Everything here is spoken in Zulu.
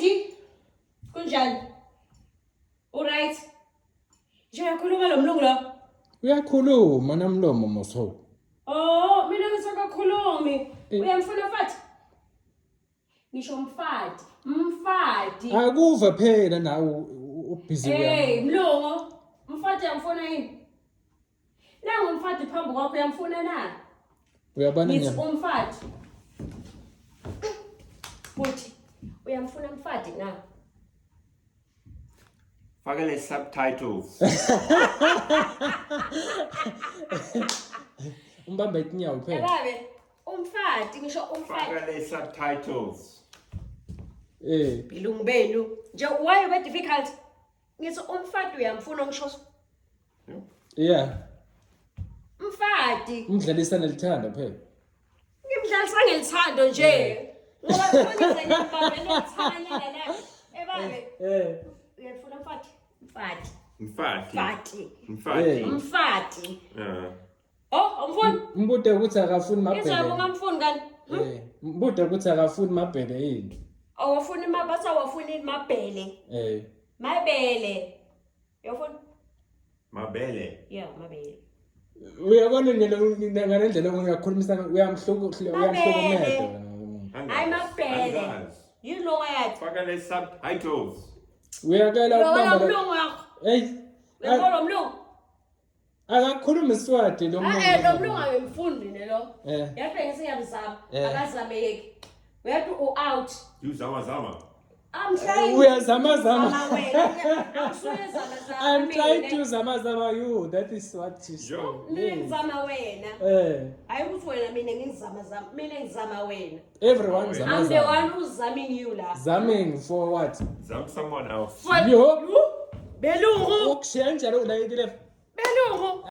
Andy, kunjani? Alright. Nje uyakhuluma lo mlungu lo? Uyakhuluma namlomo moso. Oh, mina ngisakakhulumi. Uyamfuna mfati? Ngisho mfati. Akuva phela nawe ubhizi Hey, mlungu. Mfati uyamfuna yini? Nangu mfati phambi kwakho uyamfuna na? Uyabana Ngithi nyama. umfati. Buthi, uyamfuna mfati na? Fakele subtitles. Umbamba itinyawo phela. Yababe, umfati ngisho umfati. Fakele subtitles. Bilungu benu. Nje why be difficult? Ngithi umfati uyamfuna ngisho Yeah. mfati. Umdlalisana lithanda phela. Ngimdlalisa ngelithando nje. Ngoba khona ngiyababe nothanya la. Ebabe. Uyafuna mfati? Mfati. Oh, umfuni? Mbude ukuthi akafuni Ngizwa mabhele. ungamfuni kani? Mbude ukuthi akafuni mabhele yini? Awufuni mabasa awufuni mabhele. Mabele. Uyafuna? Mabele. Yeah, mabele. Uyabona ngendlela uyakhulumisa uyamhlokomeda. Hayi mabhele. You know what? Fakele subtitles. Uyakela Lo ukubamba. mlungu wakho. Hey. Lo mlungu. Akakhuluma iswati lo muntu. Lo mlungu ayemfundi ne lo. Yathi ngisiyamzama, akazameki. Uyathi out. You zama. I'm trying. Uyazama. I'm trying to zama you. That is what you say. Ngizama wena. Hayi ukuthi wena mina ngizama. Mina ngizama wena. Everyone zama. I'm the one who's zamming you la. Zamming for what? Zam someone else. For Yo. Belungu. Ukushenja lo la idile. Belungu.